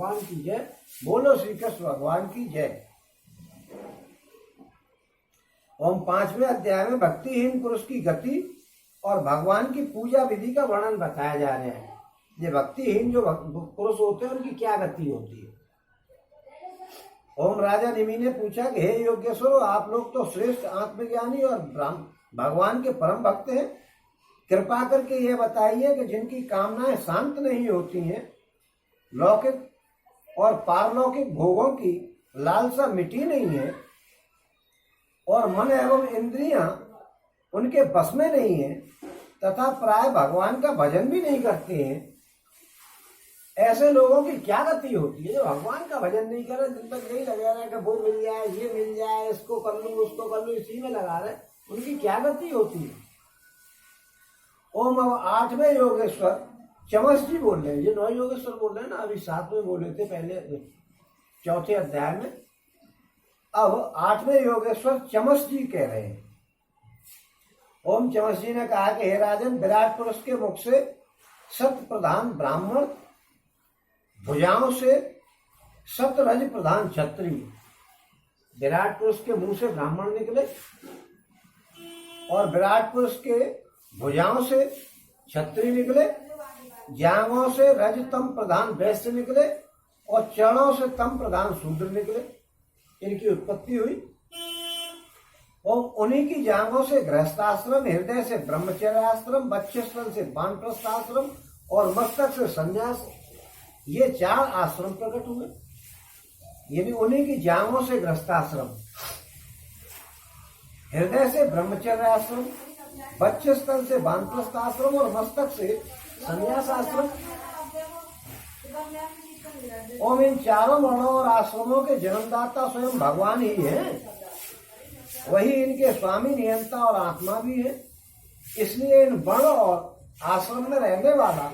भगवान की जय। बोलो श्री कृष्ण भगवान की जय। ओम 5वें अध्याय में भक्तिहीन पुरुष की गति और भगवान की पूजा विधि का वर्णन बताया जा रहा है। ये भक्तिहीन जो पुरुष होते हैं उनकी क्या गति होती है। ओम राजा निमि ने पूछा कि हे योगेश्वर, आप लोग तो श्रेष्ठ आत्मज्ञानी और भगवान के परम भक्त हैं, कृपा करके यह बताइए कि जिनकी कामनाएं शांत नहीं होती हैं, लौकिक और पारलौकिक भोगों की लालसा मिटी नहीं है और मन एवं इंद्रियां उनके बस में नहीं है तथा प्राय भगवान का भजन भी नहीं करते हैं, ऐसे लोगों की क्या गति होती है। जो भगवान का भजन नहीं कर रहे, दिन तक यही लगा रहे कि वो मिल जाए, ये मिल जाए, इसको कर लूं, उसको कर लूं, इसी में लगा रहे, उनकी क्या गति होती है। ओम अब 8वें योगेश्वर चमस जी बोल रहे हैं। ये 9 योगेश्वर बोल रहे हैं ना, अभी 7 में बोले थे पहले 4थे अध्याय में। अब 8वें योगेश्वर चमस जी कह रहे हैं। ओम चमस जी ने कहा कि हे राजन, विराट पुरुष के मुख से सत प्रधान ब्राह्मण, भुजाओं से सतरज प्रधान क्षत्रिय। विराट पुरुष के मुंह से ब्राह्मण निकले और विराट पुरुष के भुजाओं से क्षत्रिय निकले, जांघों से रजतम प्रधान वैश्य निकले और चरणों से तम प्रधान शूद्र निकले। इनकी उत्पत्ति हुई। और उन्हीं की जांघों से गृहस्थाश्रम, हृदय से ब्रह्मचर्य आश्रम, वक्षस्थल से वानप्रस्थ आश्रम और मस्तक से संन्यास, ये 4 आश्रम प्रकट हुए। यानी उन्हीं की जांघों से गृहस्थाश्रम, हृदय से ब्रह्मचर्य आश्रम, वक्षस्थल से वानप्रस्थ आश्रम और मस्तक से संन्यास आश्रम। और इन चारों वर्णों और आश्रमों के जन्मदाता स्वयं भगवान ही हैं। वही इनके स्वामी, नियंता और आत्मा भी है। इसलिए इन वर्ण और आश्रम में रहने वाला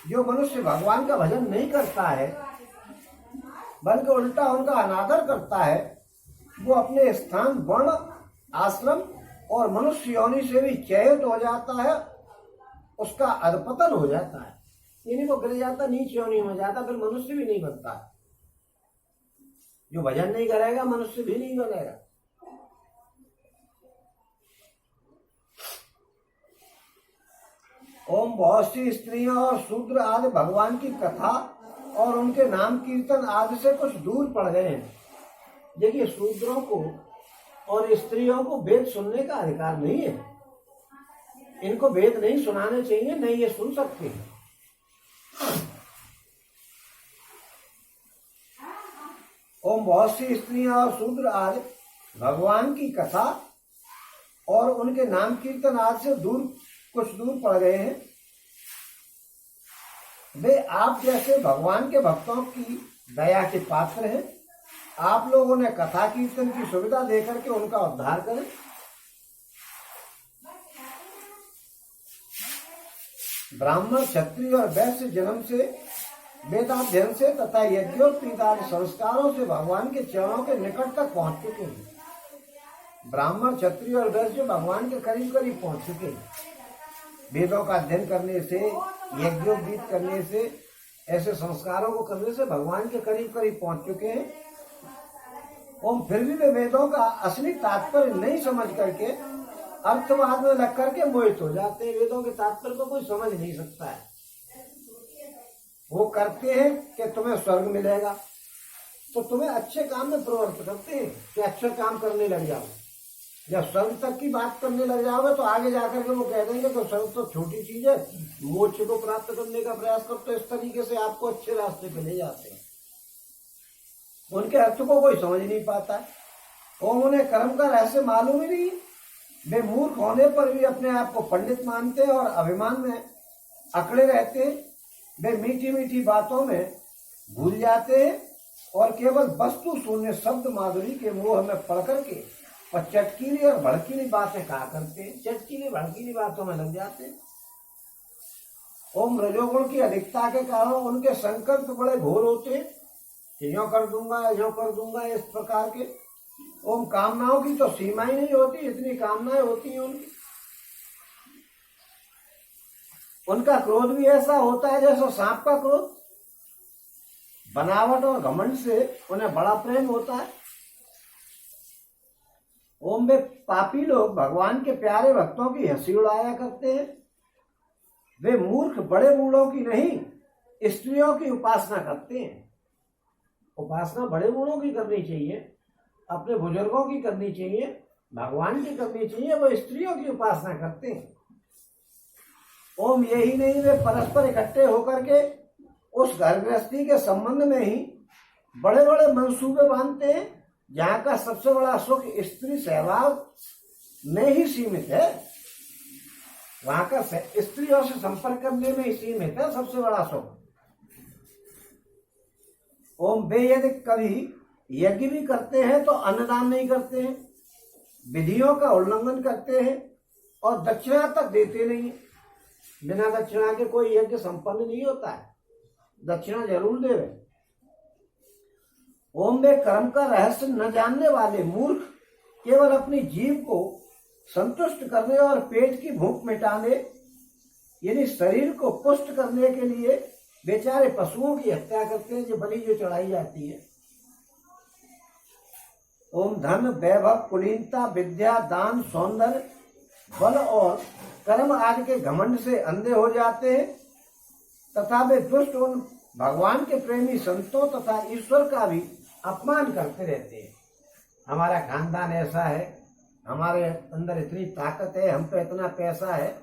जो मनुष्य भगवान का भजन नहीं करता है बल्कि उल्टा उनका अनादर करता है, वो अपने स्थान, वर्ण, आश्रम और मनुष्य योनि से भी च्युत हो जाता है, उसका अधपतन हो जाता है। यानी वो गिर जाता, नीच योनि में जाता, फिर मनुष्य भी नहीं बनता। जो भजन नहीं करेगा मनुष्य भी नहीं बनेगा। ओम बहुत सी स्त्रियों और शूद्र आदि भगवान की कथा और उनके नाम कीर्तन आदि से कुछ दूर पड़ गए हैं। देखिए, शूद्रों को और स्त्रियों को वेद सुनने का अधिकार नहीं है। इनको वेद नहीं सुनाने चाहिए, नहीं ये सुन सकते हैं। ओम बहुत सी स्त्रियां और शूद्र आदि भगवान की कथा और उनके नाम कीर्तन आदि से कुछ दूर पड़ गए हैं। वे आप जैसे भगवान के भक्तों की दया के पात्र हैं। आप लोगों ने कथा कीर्तन की सुविधा देकर के उनका उद्धार करें। ब्राह्मण, क्षत्रिय और वैश्य जन्म से, वेदाध्ययन से तथा यज्ञोपवीत आदि संस्कारों से भगवान के चरणों के निकट तक पहुंच चुके हैं। ब्राह्मण, क्षत्रिय और वैश्य भगवान के करीब करीब पहुंच चुके हैं। वेदों का अध्ययन करने से, यज्ञोपवीत करने से, ऐसे संस्कारों को करने से भगवान के करीब करीब पहुंच चुके हैं। और फिर भी वे वेदों का असली तात्पर्य नहीं समझ करके अर्थवाद में लग करके मोहित हो जाते हैं। वेदों के तात्पर्य को कोई समझ नहीं सकता है। वो करते हैं कि तुम्हें स्वर्ग मिलेगा, तो तुम्हें अच्छे काम में प्रवृत्त करते हैं कि अच्छे काम करने लग जाओ। जब स्वर्ग तक की बात करने लग जाओगे तो आगे जाकर के वो कह देंगे तो स्वर्ग तो छोटी चीज है, मोक्ष को प्राप्त करने का प्रयास करो। तो इस तरीके से आपको अच्छे रास्ते पे ले जाते हैं। उनके अर्थ को कोई समझ नहीं पाता है और उन्हें कर्म का रहस्य मालूम ही नहीं। वे मूर्ख होने पर भी अपने आप को पंडित मानते हैं और अभिमान में अकड़े रहते हैं। वे मीठी मीठी बातों में भूल जाते हैं और केवल वस्तु शून्य शब्द माधुरी के मोह में पड़ करके और चटकीली और भड़कीली बातें कहा करते हैं। चटकीली भड़कीली बातों में लग जाते हैं। ओम रजोगुण की अधिकता के कारण उनके संकल्प बड़े घोर होते हैं कि यो कर दूंगा, यो कर दूंगा, इस प्रकार के। ओम कामनाओं की तो सीमा ही नहीं होती, इतनी कामनाएं होती हैं उनकी। उनका क्रोध भी ऐसा होता है जैसा सांप का क्रोध। बनावट और घमंड से उन्हें बड़ा प्रेम होता है। ओम वे पापी लोग भगवान के प्यारे भक्तों की हंसी उड़ाया करते हैं। वे मूर्ख बड़े बूढ़ों की नहीं स्त्रियों की उपासना करते हैं। उपासना बड़े बूढ़ों की करनी चाहिए, अपने बुजुर्गों की करनी चाहिए, भगवान की करनी चाहिए। वो स्त्रियों की उपासना करते हैं। ओम यही नहीं, वे परस्पर इकट्ठे होकर के उस घर गृहस्थी के संबंध में ही बड़े बड़े मंसूबे बांधते हैं जहां का सबसे बड़ा सुख स्त्री सहवाग में ही सीमित है। वहां का स्त्रियों से संपर्क करने में ही सीमित है सबसे बड़ा सुख। ओम वे यदि कभी यज्ञ भी करते हैं तो अन्नदान नहीं करते हैं, विधियों का उल्लंघन करते हैं और दक्षिणा तक देते नहीं। बिना दक्षिणा के कोई यज्ञ संपन्न नहीं होता है, दक्षिणा जरूर देवे। ओम वे कर्म का रहस्य न जानने वाले मूर्ख केवल अपनी जीव को संतुष्ट करने और पेट की भूख मिटाने यानी शरीर को पुष्ट करने के लिए बेचारे पशुओं की हत्या करते हैं, जो बलि जो चढ़ाई जाती है। ओम धन वैभव कुलीनता विद्या दान सौंदर्य बल और कर्म आदि के घमंड से अंधे हो जाते हैं तथा वे दुष्ट उन भगवान के प्रेमी संतों तथा ईश्वर का भी अपमान करते रहते हैं। हमारा खानदान ऐसा है, हमारे अंदर इतनी ताकत है, हम पे इतना पैसा है,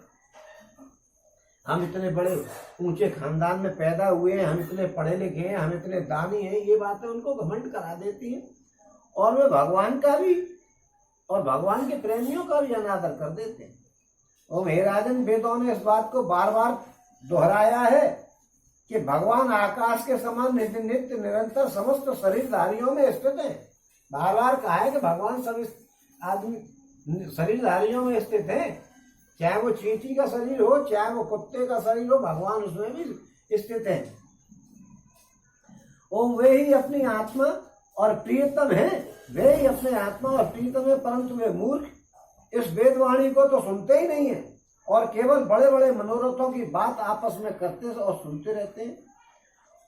हम इतने बड़े ऊंचे खानदान में पैदा हुए हैं, हम इतने पढ़े लिखे हैं, हम इतने दानी हैं। ये बातें उनको घमंड करा देती हैं और वे भगवान का भी और भगवान के प्रेमियों का भी अनादर कर देते हैं। और हे राजन, वेदों ने इस बात को बार बार दोहराया है कि भगवान आकाश के समान नित्य नित्य निरंतर समस्त शरीरधारियों में स्थित है। बार बार कहा है कि भगवान सभी आदमी शरीरधारियों में स्थित है, चाहे वो चींटी का शरीर हो, चाहे वो कुत्ते का शरीर हो, भगवान उसमें भी स्थित है। ओम वे ही अपनी आत्मा और प्रियतम है, वे ही अपने आत्मा और प्रियतम है, परंतु वे मूर्ख इस वेदवाणी को तो सुनते ही नहीं है और केवल बड़े बड़े मनोरथों की बात आपस में करते और सुनते रहते हैं।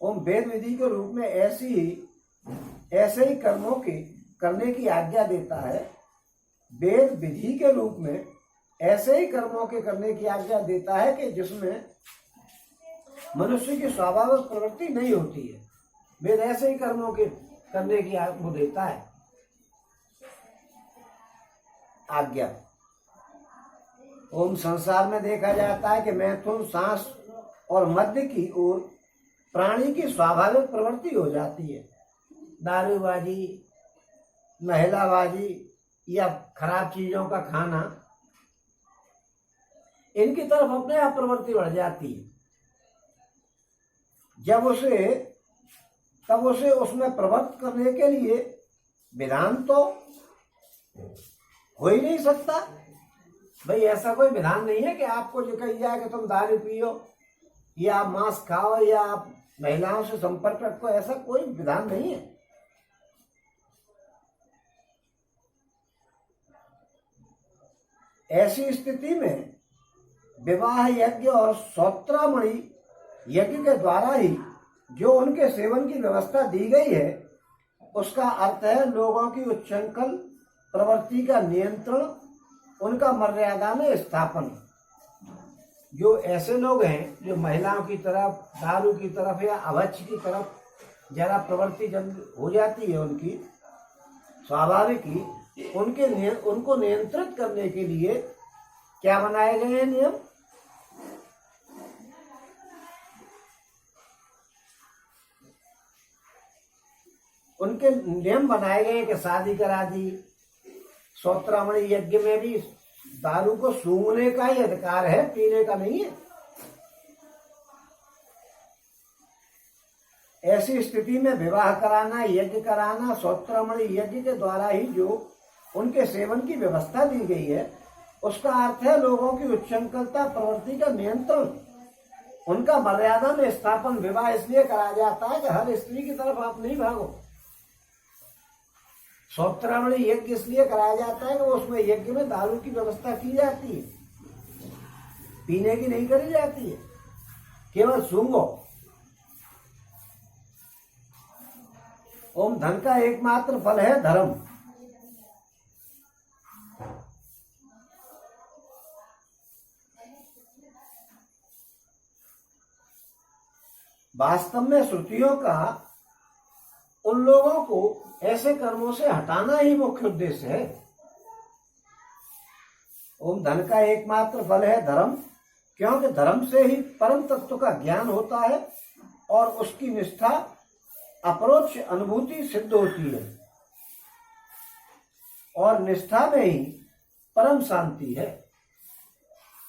ओम वेद विधि के रूप में ऐसे ही कर्मों के करने की आज्ञा देता है। वेद विधि के रूप में ऐसे ही कर्मों के करने की आज्ञा देता है कि जिसमें मनुष्य की स्वाभाविक प्रवृत्ति नहीं होती है। वेद ऐसे ही कर्मों के करने की वो देता है आज्ञा। ओम संसार में देखा जाता है कि मैथुन सांस और मध्य की ओर प्राणी की स्वाभाविक प्रवृत्ति हो जाती है। दारूबाजी, महिलाबाजी या खराब चीजों का खाना, इनकी तरफ अपने आप प्रवृत्ति बढ़ जाती है। तब उसे उसमें प्रवृत्त करने के लिए विधान तो हो ही नहीं सकता। भाई ऐसा कोई विधान नहीं है कि आपको जो कही जाए कि तुम दारू पियो या आप मांस खाओ या आप महिलाओं से संपर्क रखो, ऐसा कोई विधान नहीं है। ऐसी स्थिति में विवाह यज्ञ और श्रोत्रामणि यज्ञ के द्वारा ही जो उनके सेवन की व्यवस्था दी गई है, उसका अर्थ है लोगों की उच्छृंखल प्रवृत्ति का नियंत्रण, उनका मर्यादा में स्थापन। जो ऐसे लोग हैं जो महिलाओं की तरफ, दारू की तरफ या अभक्ष की तरफ जरा प्रवृत्ति जब हो जाती है उनकी स्वाभाविक ही, उनको नियंत्रित करने के लिए क्या बनाए गए हैं नियम? उनके नियम बनाए गए कि शादी करा दी। श्रोत्रामणि यज्ञ में भी दारू को सूंघने का ही अधिकार है, पीने का नहीं है। ऐसी स्थिति में विवाह कराना, यज्ञ कराना, श्रोत्रामणि यज्ञ के द्वारा ही जो उनके सेवन की व्यवस्था दी गई है, उसका अर्थ है लोगों की उच्छृंखलता प्रवृत्ति का नियंत्रण, उनका मर्यादा में स्थापन। विवाह इसलिए कराया जाता है कि हर स्त्री की तरफ आप नहीं भागो। श्रोत्रामणि यज्ञ इसलिए कराया जाता है कि उसमें यज्ञ में दारू की व्यवस्था की जाती है, पीने की नहीं करी जाती है, केवल सूंघो। ओम धन का एकमात्र फल है धर्म। वास्तव में श्रुतियों का उन लोगों को ऐसे कर्मों से हटाना ही मुख्य उद्देश्य है। ओम धन का एकमात्र फल है धर्म, क्योंकि धर्म से ही परम तत्व का ज्ञान होता है और उसकी निष्ठा अपरोक्ष अनुभूति सिद्ध होती है और निष्ठा में ही परम शांति है।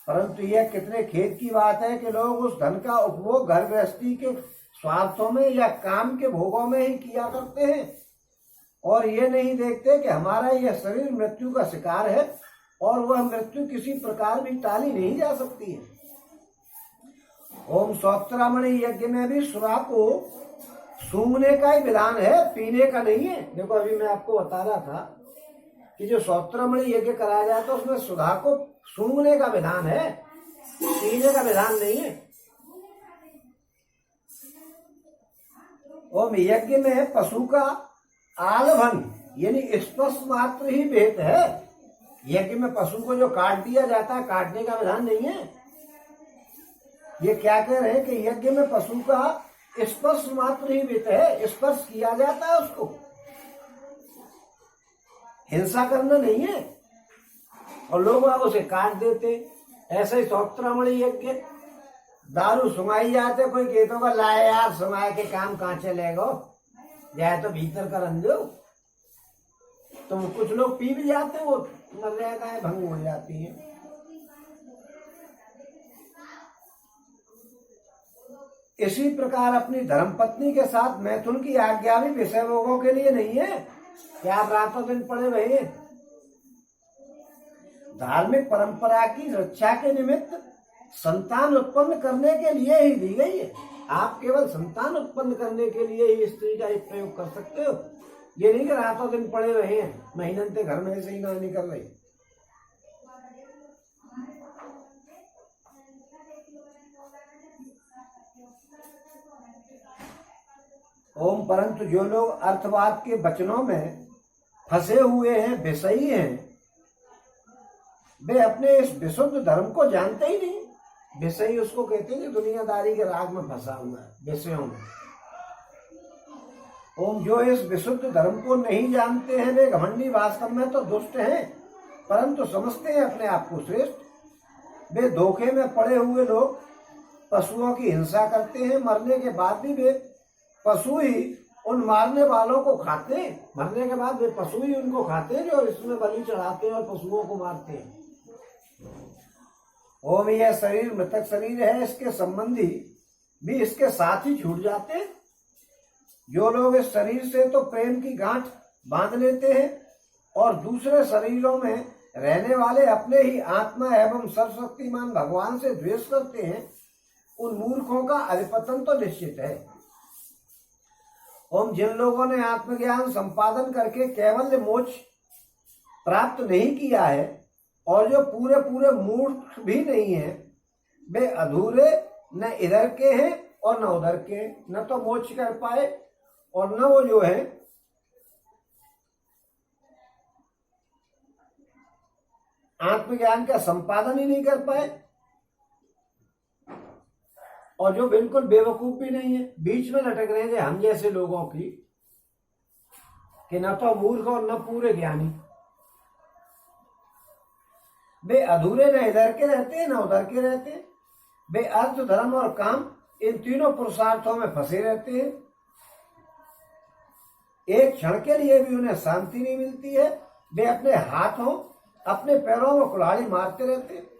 परंतु यह कितने खेद की बात है कि लोग उस धन का उपभोग घर गृहस्थी के स्वार्थों में या काम के भोगों में ही किया करते हैं और ये नहीं देखते कि हमारा यह शरीर मृत्यु का शिकार है और वह मृत्यु किसी प्रकार भी टाली नहीं जा सकती है। ओम सौत्रामणि यज्ञ में भी सुरा को सूंघने का ही विधान है, पीने का नहीं है। देखो अभी मैं आपको बता रहा था कि जो सौत्रामणि यज्ञ कराया जाता है उसमें सुधा को सूंघने का विधान है, पीने का विधान नहीं है। ओम यज्ञ में पशु का आलभन यानी स्पर्श मात्र ही भेद है। यज्ञ में पशु को जो काट दिया जाता है काटने का विधान नहीं है। ये क्या कह रहे हैं कि यज्ञ में पशु का स्पर्श मात्र ही भेद है, स्पर्श किया जाता है उसको, हिंसा करना नहीं है और लोग उसे काट देते। ऐसे ही सौत्रामणि यज्ञ दारू सुनाई जाते, कोई कहता होगा लाए यार सुनाए के काम कहाँ चलेगा, जाए तो भीतर कर दो। तो कुछ लोग पी भी जाते, वो मर्यादाएं भंग हो जाती हैं। इसी प्रकार अपनी धर्मपत्नी के साथ मैथुन की आज्ञा भी विषय भोगों के लिए नहीं है कि आप रातों दिन पड़े रहे। धार्मिक परंपरा की रक्षा के निमित्त संतान उत्पन्न करने के लिए ही दी गई है। आप केवल संतान उत्पन्न करने के लिए ही स्त्री का एक प्रयोग कर सकते हो। ये नहीं कि रातों दिन पड़े रहे हैं, महीनते घर में से ही ना निकल रही। ओम परंतु जो लोग अर्थवाद के वचनों में फंसे हुए हैं, विषयी हैं, वे अपने इस विशुद्ध धर्म को जानते ही नहीं। विषयी उसको कहते हैं दुनियादारी के राग में फंसा हुआ है, विषयों में। ओम जो इस विशुद्ध धर्म को नहीं जानते हैं वे घमंडी वास्तव में तो दुष्ट हैं, परंतु समझते हैं अपने आप को श्रेष्ठ। वे धोखे में पड़े हुए लोग पशुओं की हिंसा करते हैं, मरने के बाद भी वे पशु ही उन मारने वालों को खाते हैं। मरने के बाद वे पशु ही उनको खाते हैं जो इसमें बलि चढ़ाते हैं और पशुओं को मारते हैं। ओम यह शरीर मृतक शरीर है, इसके संबंधी भी इसके साथ ही छूट जाते हैं। जो लोग इस शरीर से तो प्रेम की गांठ बांध लेते हैं और दूसरे शरीरों में रहने वाले अपने ही आत्मा एवं सर्वशक्तिमान भगवान से द्वेष करते हैं, उन मूर्खों का अधिपतन तो निश्चित है। ओम जिन लोगों ने आत्मज्ञान संपादन करके केवल मोक्ष प्राप्त नहीं किया है और जो पूरे पूरे मूर्ख भी नहीं है, वे अधूरे न इधर के हैं और न उधर के, न तो मोक्ष कर पाए और न वो जो है आत्मज्ञान का संपादन ही नहीं कर पाए और जो बिल्कुल बेवकूफ भी नहीं है, बीच में लटक रहे हैं हम जैसे लोगों की, कि न तो मूर्ख और न पूरे ज्ञानी। वे अधूरे न इधर के रहते न उधर के रहते। वे अर्थ धर्म और काम इन तीनों पुरुषार्थों में फंसे रहते हैं। एक क्षण के लिए भी उन्हें शांति नहीं मिलती है। वे अपने हाथों अपने पैरों में कुल्हाड़ी मारते रहते हैं।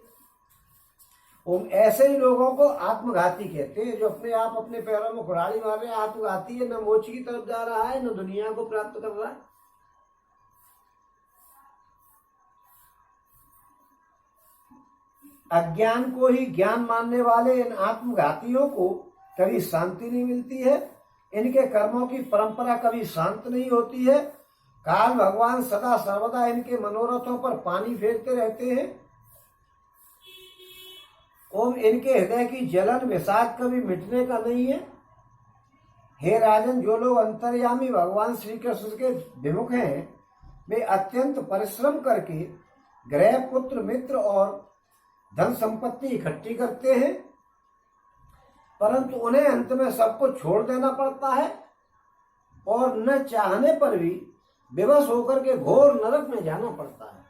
ऐसे ही लोगों को आत्मघाती कहते हैं, जो अपने आप अपने पैरों में कुल्हाड़ी मार रहे हैं। आत्मघाती है, न मोक्ष की तरफ जा रहा है न दुनिया को प्राप्त कर रहा है। अज्ञान को ही ज्ञान मानने वाले इन आत्मघातियों को कभी शांति नहीं मिलती है। इनके कर्मों की परंपरा कभी शांत नहीं होती है। काल भगवान सदा सर्वदा इनके मनोरथों पर पानी फेरते रहते हैं। ओम इनके हृदय की जलन विषाद कभी मिटने का नहीं है। हे राजन, जो लोग अंतर्यामी भगवान श्री कृष्ण के विमुख हैं, वे अत्यंत परिश्रम करके गृह, पुत्र, मित्र और धन संपत्ति इकट्ठी करते हैं, परंतु उन्हें अंत में सब कुछ छोड़ देना पड़ता है और न चाहने पर भी विवश होकर के घोर नरक में जाना पड़ता है।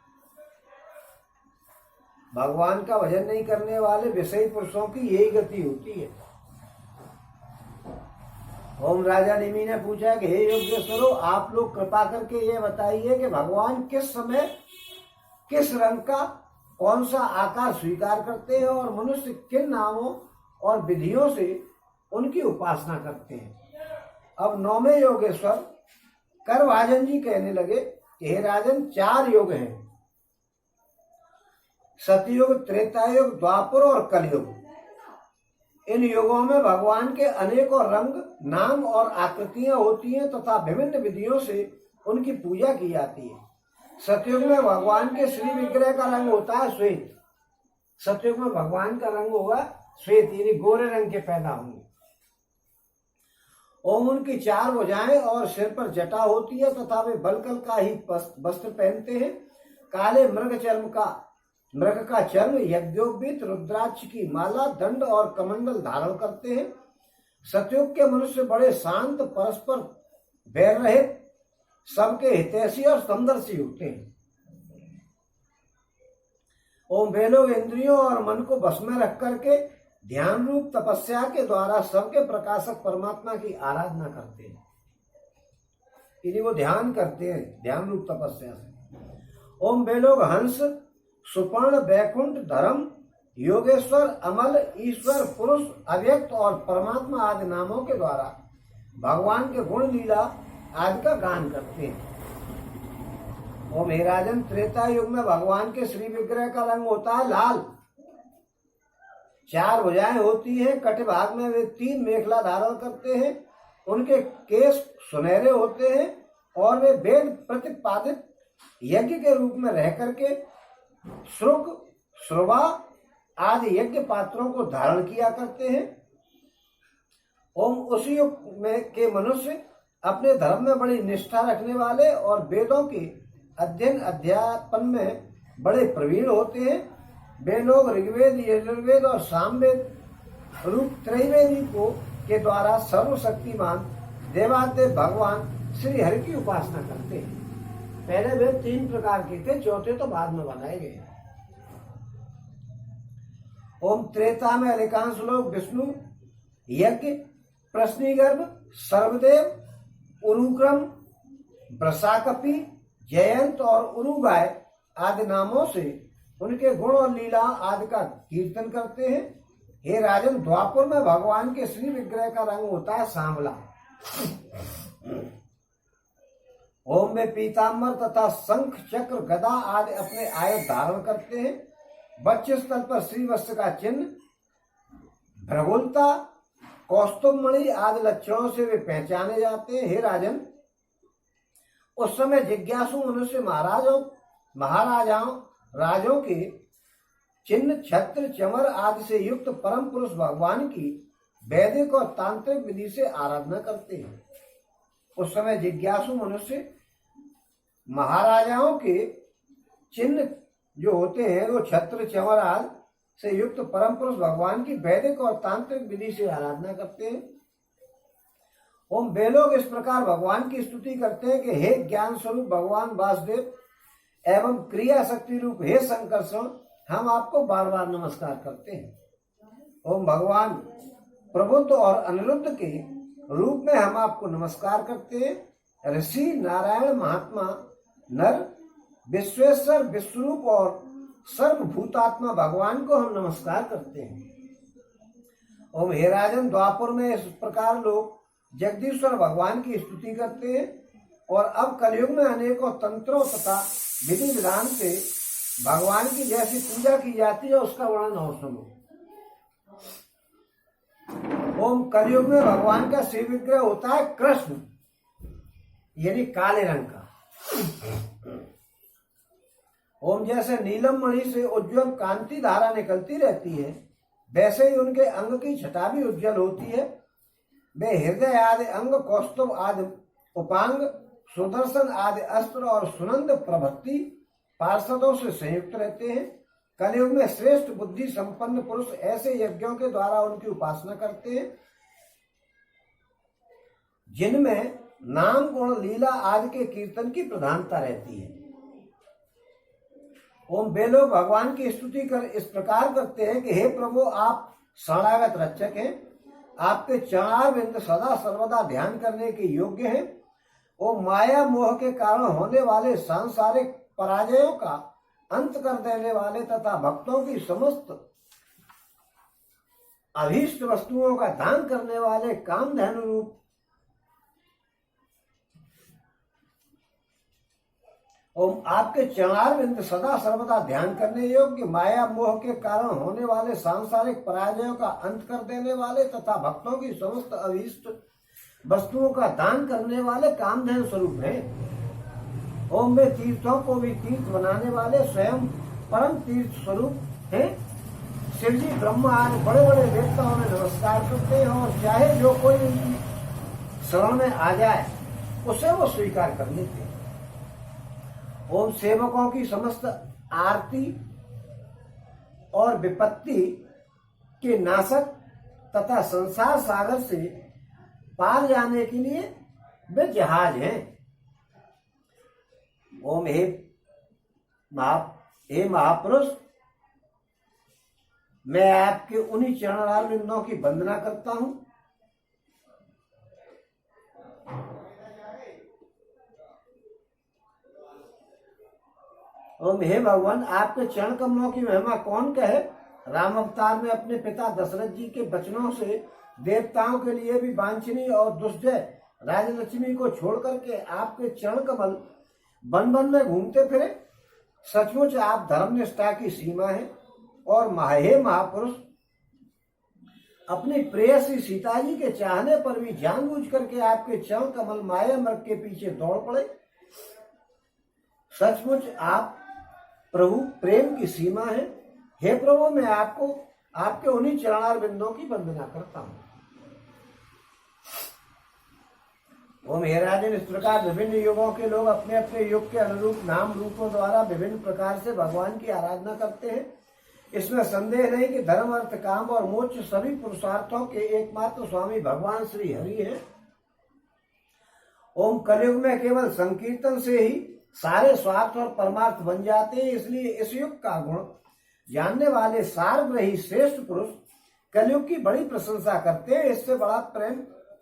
भगवान का भजन नहीं करने वाले विषयी पुरुषों की यही गति होती है। ओम राजा निमि ने पूछा कि हे योगेश्वरो, आप लोग कृपा करके ये बताइए कि भगवान किस समय किस रंग का कौन सा आकार स्वीकार करते हैं और मनुष्य किन नामों और विधियों से उनकी उपासना करते हैं। अब 9वें योगेश्वर करभाजन जी कहने लगे कि हे राजन, 4 युग हैं, सतयुग, त्रेता युग, द्वापर और कलयुग। इन युगों में भगवान के अनेकों रंग, नाम और आकृतियां होती हैं तथा विभिन्न विधियों से उनकी पूजा की जाती है। सतयुग में भगवान के श्री विग्रह का रंग होता है श्वेत। सतयुग में भगवान का रंग होगा श्वेत, यानी गोरे रंग के पैदा होंगे। ओम उनकी 4 भुजाएं और सिर पर जटा होती है तथा वे बलकल का ही वस्त्र पहनते हैं। काले मृग का चर्म, यज्ञोपवीत, रुद्राक्ष की माला, दंड और कमंडल धारण करते हैं। सतयुग के मनुष्य बड़े शांत, परस्पर बैर रहित, सबके हितैषी और समदर्शी होते हैं। ओम वे लोग इंद्रियों और मन को बस में रख करके ध्यान रूप तपस्या के द्वारा सबके प्रकाशक परमात्मा की आराधना करते हैं। यदि वो ध्यान करते हैं ध्यान रूप तपस्या से। ओम वे लोग हंस, सुपर्ण, बैकुंठ, धर्म, योगेश्वर, अमल, ईश्वर, पुरुष, अव्यक्त और परमात्मा आदि नामों के द्वारा भगवान के गुण, लीला आदि का गान करते हैं। ओम हे राजन, त्रेता युग में भगवान के श्री विग्रह का रंग होता है लाल। 4 भुजाएं होती हैं। कटिभाग में वे 3 मेखला धारण करते हैं। उनके केश सुनहरे होते हैं और वे वेद प्रतिपादित यज्ञ के रूप में रह करके श्रुक, श्रुवा आदि यज्ञ पात्रों को धारण किया करते हैं। ओम उसी युग में के मनुष्य अपने धर्म में बड़ी निष्ठा रखने वाले और वेदों के अध्ययन अध्यापन में बड़े प्रवीण होते हैं। वे लोग ऋग्वेद, यजुर्वेद और सामवेद रूप त्रैवेदी को के द्वारा सर्वशक्तिमान देवादेव भगवान श्री हरि की उपासना करते हैं। पहले वे 3 प्रकार के थे, चौथे तो बाद में बनाए गए। ओम त्रेता में अधिकांश लोग विष्णु, यज्ञ, प्रश्निगर्भ, सर्वदेव, उरुक्रम, वृषाकपि, जयंत और उरुगाय आदि नामों से उनके गुण और लीला आदि का कीर्तन करते हैं। हे राजन, द्वापर में भगवान के श्री विग्रह का रंग होता है सांवला। ओम में पीताम्बर तथा शंख, चक्र, गदा आदि अपने आयुध धारण करते हैं। वक्षस्थल पर श्रीवत्स का चिन्ह, भ्रगुलता, कौस्तुभमणि आदि लक्षणों से वे पहचाने जाते हैं। हे राजन, उस समय जिज्ञासु मनुष्य महाराजाओं राजों के चिन्ह, छत्र, चमर आदि से युक्त परम पुरुष भगवान की वैदिक और तांत्रिक विधि से आराधना करते हैं। उस समय जिज्ञासु मनुष्य महाराजाओं के चिन्ह जो होते हैं वो छत्र, चमर आदि से युक्त परम पुरुष भगवान की वैदिक और तांत्रिक विधि से आराधना करते हैं। ओम वे लोग इस प्रकार भगवान की स्तुति करते हैं कि हे ज्ञान स्वरूप भगवान वासुदेव एवं क्रिया शक्ति रूप हे संकर्षण, हम आपको बार बार नमस्कार करते हैं। ओम भगवान प्रबुद्ध और अनिरुद्ध के रूप में हम आपको नमस्कार करते हैं। ऋषि, नारायण, महात्मा, नर, विश्वेश्वर, विश्वरूप और सर्वभूतात्मा भगवान को हम नमस्कार करते हैं। ओम हे राजन, द्वापर में इस प्रकार लोग जगदीश्वर भगवान की स्तुति करते हैं और अब कलयुग में अनेकों तंत्रों तथा विधि विधान से भगवान की जैसी पूजा की जाती है उसका वर्णन और सुनो। ओम कलयुग में भगवान का श्री विग्रह होता है कृष्ण, यानी काले रंग का। ओम जैसे नीलम मणि से उज्ज्वल कांति धारा निकलती रहती है, वैसे ही उनके अंग की छटा भी उज्ज्वल होती है। वे हृदय आदि अंग, कौस्तुभ आदि उपांग, सुदर्शन आदि अस्त्र और सुनंद प्रभृति पार्षदों से संयुक्त रहते हैं। कलयुग में श्रेष्ठ बुद्धि संपन्न पुरुष ऐसे यज्ञों के द्वारा उनकी उपासना करते हैं जिनमें नाम, गुण, लीला आदि के कीर्तन की प्रधानता रहती है। ओम वे लोग भगवान की स्तुति कर इस प्रकार करते हैं कि हे प्रभु, आप शरणागत रक्षक हैं, आपके चरणारविंद सदा सर्वदा ध्यान करने के योग्य हैं। वो माया मोह के कारण होने वाले सांसारिक पराजयों का अंत कर देने वाले तथा भक्तों की समस्त अभीष्ट वस्तुओं का दान करने वाले कामधेनु रूप ओम आपके चरणारविंद सदा सर्वदा ध्यान करने योग्य, माया मोह के कारण होने वाले सांसारिक पराजयों का अंत कर देने वाले तथा भक्तों की समस्त अभीष्ट वस्तुओं का दान करने वाले कामधेनु स्वरूप हैं। ओम में तीर्थों को भी तीर्थ बनाने वाले स्वयं परम तीर्थ स्वरूप हैं। शिव जी, ब्रह्मा आदि बड़े बड़े देवताओं में नमस्कार करते हैं और चाहे जो कोई उनकी शरण में आ जाए उसे वो स्वीकार कर लेते हैं। ओम सेवकों की समस्त आरती और विपत्ति के नाशक तथा संसार सागर से पार जाने के लिए वे जहाज हैं। ओम हे महापुरुष, मैं आपके उन्हीं चरणारविंदों की वंदना करता हूं ओम हे भगवान, आपके चरण कमलों की महिमा कौन कहे। राम अवतार में अपने पिता दशरथ जी के वचनों से देवताओं के लिए भी वांछनीय और दुष्जय राजलक्ष्मी को छोड़ करके आपके चरण कमल वन वन में घूमते फिरे। सचमुच आप धर्मनिष्ठा की सीमा है और हे महापुरुष, अपनी प्रेयसी सीता जी के चाहने पर भी जानबूझ करके आपके चरण कमल माया मृग के पीछे दौड़ पड़े। सचमुच आप प्रभु प्रेम की सीमा है। हे प्रभु, मैं आपको आपके उन्हीं चरणारविंदों की वंदना करता हूं। ओम हे राजन, इस प्रकार विभिन्न युगों के लोग अपने अपने युग के अनुरूप नाम रूपों द्वारा विभिन्न प्रकार से भगवान की आराधना करते हैं। इसमें संदेह नहीं कि धर्म, अर्थ, काम और मोक्ष सभी पुरुषार्थों के एकमात्र स्वामी भगवान श्री हरि है। ओम कलयुग में केवल संकीर्तन से ही सारे स्वार्थ और परमार्थ बन जाते हैं, इसलिए इस युग का गुण जानने वाले सारग्रही श्रेष्ठ पुरुष कलयुग की बड़ी प्रशंसा करते हैं, इससे बड़ा प्रेम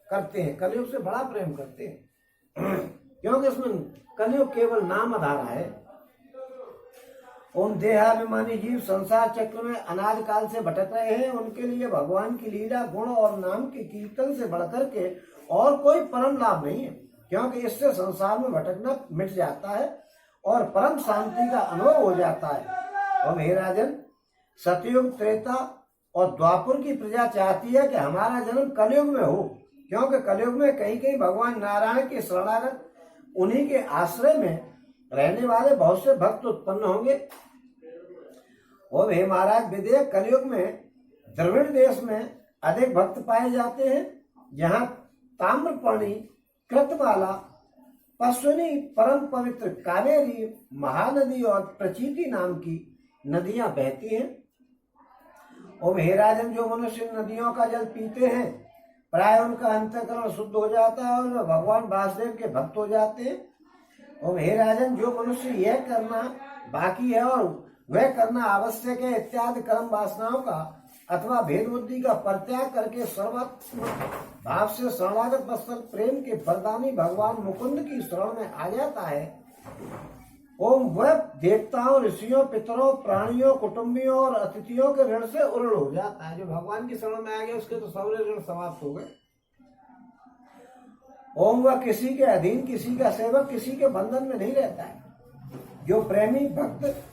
करते हैं, कलयुग से बड़ा प्रेम करते हैं क्योंकि इसमें कलयुग केवल नाम आधार है। उन देहाभिमानी जीव संसार चक्र में अनादि काल से भटक रहे हैं, उनके लिए भगवान की लीला, गुण और नाम के कीर्तन से बढ़कर के और कोई परम लाभ नहीं है, क्योंकि इससे संसार में भटकना मिट जाता है और परम शांति का अनुभव हो जाता है। और हे राजन, सतयुग, त्रेता और द्वापुर की प्रजा चाहती है कि हमारा जन्म कलयुग में हो, क्योंकि कलयुग में कहीं कहीं भगवान नारायण के शरणागत उन्हीं के आश्रय में रहने वाले बहुत से भक्त उत्पन्न होंगे। और हे महाराज, विदेह कलयुग में द्रविड़ देश में अधिक भक्त पाए जाते हैं, जहाँ ताम्रपर्णी, कृतमाला, पश्विनी, परम पवित्र कावेरी महानदी और प्रचीति नाम की नदियां बहती हैं। और हे राजन, जो मनुष्य नदियों का जल पीते हैं प्राय उनका अंतःकरण शुद्ध हो जाता है और वे भगवान वासुदेव के भक्त हो जाते हैं। और हे राजन, जो मनुष्य यह करना बाकी है और वह करना आवश्यक है इत्यादि कर्म वासनाओं का अथवा भेद बुद्धि का परित्याग करके सर्वात्म भाव से शरणागत वत्सल प्रेम के वरदानी भगवान मुकुंद की शरण में आ जाता है, ओम वह देवताओं, ऋषियों, पितरों, प्राणियों, कुटुंबियों और अतिथियों के ऋण से उऋण हो जाता है। जो भगवान की शरण में आ गया उसके तो सारे ऋण समाप्त हो गए। ओम वह किसी के अधीन, किसी का सेवक, किसी के बंधन में नहीं रहता है। जो प्रेमी भक्त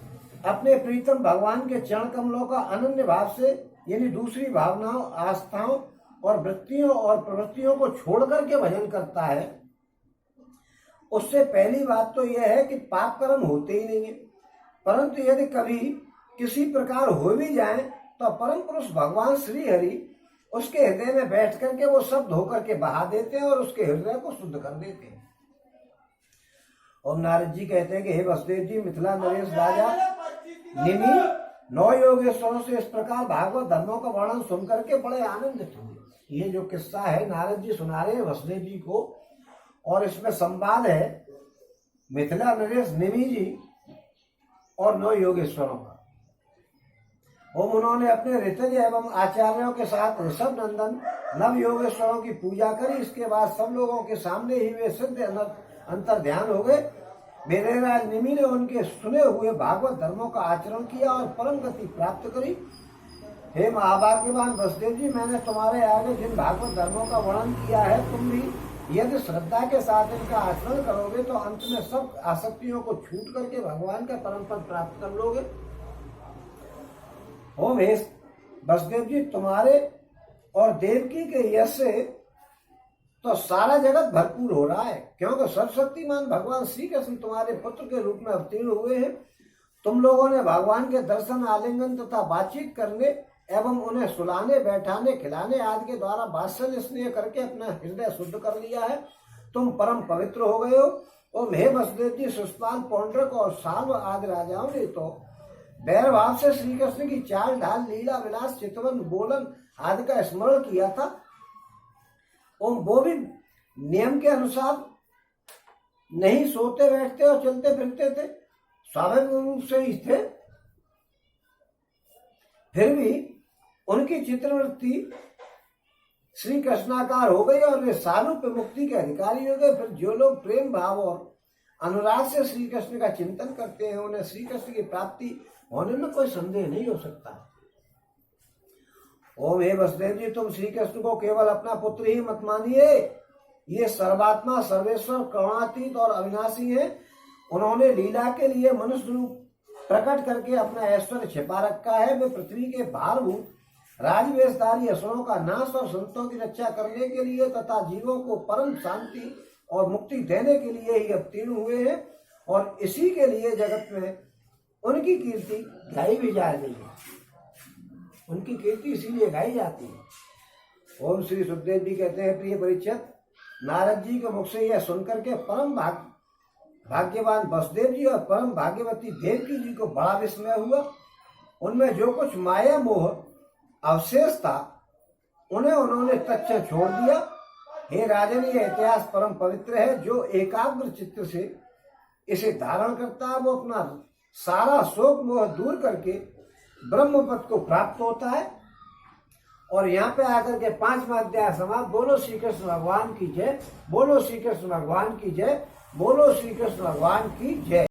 अपने प्रीतम भगवान के चरण कमलों का अनन्य भाव से यानी दूसरी भावनाओं, आस्थाओं और वृत्तियों और प्रवृत्तियों को छोड़ करके भजन करता है, उससे पहली बात तो यह है कि पाप कर्म होते ही नहीं है, परंतु यदि कभी किसी प्रकार हो भी जाए तो परम पुरुष भगवान श्री हरि उसके हृदय में बैठ करके वो सब धो करके बहा देते हैं और उसके हृदय को शुद्ध कर देते हैं। और नारद जी कहते हैं कि हे वसुदेव जी, मिथिला नरेश राजा निमि 9 योगेश्वरों से इस प्रकार भागवत धर्मों का वर्णन सुन करके बड़े आनंदित हुए। ये जो किस्सा है नारद जी सुना रहे हैं वसुदेव जी को, और इसमें संवाद है मिथिला नरेश निमि जी और 9 योगेश्वरों का। ओम उन्होंने अपने ऋतज एवं आचार्यों के साथ ऋषभ नंदन नव योगेश्वरों की पूजा करी। इसके बाद सब लोगों के सामने ही वे सिद्ध अंतर ध्यान हो गए। मेरे राज निमि ने उनके सुने हुए भागवत धर्मों का आचरण किया और परम गति प्राप्त करी। हे महाभाग्यवान वसुदेव जी, मैंने तुम्हारे आगे जिन भागवत धर्मों का वर्णन किया है, तुम भी यदि श्रद्धा के साथ इनका आचरण करोगे तो अंत में सब आसक्तियों को छूट करके भगवान का परम पद प्राप्त कर लोगे। ओम हे वसुदेव जी, तुम्हारे और देवकी के यश से तो सारा जगत भरपूर हो रहा है, क्योंकि सर्वशक्तिमान भगवान श्री कृष्ण तुम्हारे पुत्र के रूप में अवतीर्ण हुए हैं। तुम लोगों ने भगवान के दर्शन, आलिंगन तथा बातचीत करने एवं उन्हें सुलाने, बैठाने, खिलाने आदि के द्वारा वात्सल्य स्नेह करके अपना हृदय शुद्ध कर लिया है। तुम परम पवित्र हो गए हो। और हे वसुदेव जी, शिशुपाल, पौंड्रक और साल्व आदि राजाओं ने तो बैर भाव से श्री कृष्ण की चाल ढाल, लीला विलास, चितवन, बोलन आदि का स्मरण किया था। और वो भी नियम के अनुसार नहीं सोते बैठते और चलते फिरते थे, स्वाभाविक रूप से ही थे। फिर भी उनकी चित्रवृत्ति श्री कृष्णाकार हो गई और वे सारूप्य मुक्ति के अधिकारी हो गए। फिर जो लोग प्रेम भाव और अनुराग से श्री कृष्ण का चिंतन करते हैं, उन्हें श्री कृष्ण की प्राप्ति होने में कोई संदेह नहीं हो सकता। ओम हे वसुदेव जी, तुम श्री कृष्ण को केवल अपना पुत्र ही मत मानिए। ये सर्वात्मा, सर्वेश्वर, करुणातीत और अविनाशी है। उन्होंने लीला के लिए मनुष्य रूप प्रकट करके अपना ऐश्वर्य छिपा रखा है। वे पृथ्वी के भारभूत राजवेशधारी असुरों का नाश और संतों की रक्षा करने के लिए तथा जीवों को परम शांति और मुक्ति देने के लिए ही अवतीर्ण हुए हैं, और इसी के लिए जगत में उनकी कीर्ति गाई भी जा रही है। उनकी कीर्ति इसीलिए गाई जाती है। ओम श्री सुखदेव जी कहते हैं, प्रिय परीक्षित, नारद जी के मुख से यह सुनकर के परम भाग्यवान वसुदेव जी और परम भाग्यवती देवकी जी को बड़ा विस्मय हुआ। उनमें जो कुछ माया मोह अवशेष था, उन्हें उन्होंने तत्क्षण छोड़ दिया। हे राजन, यह इतिहास परम पवित्र है। जो एकाग्र चित्त से इसे धारण करता है, वो अपना सारा शोक मोह दूर करके ब्रह्म पद को प्राप्त होता है। और यहाँ पे आकर के 5वां अध्याय समाप्त। बोलो श्री कृष्ण भगवान की जय, बोलो श्री कृष्ण भगवान की जय, बोलो श्री कृष्ण भगवान की जय।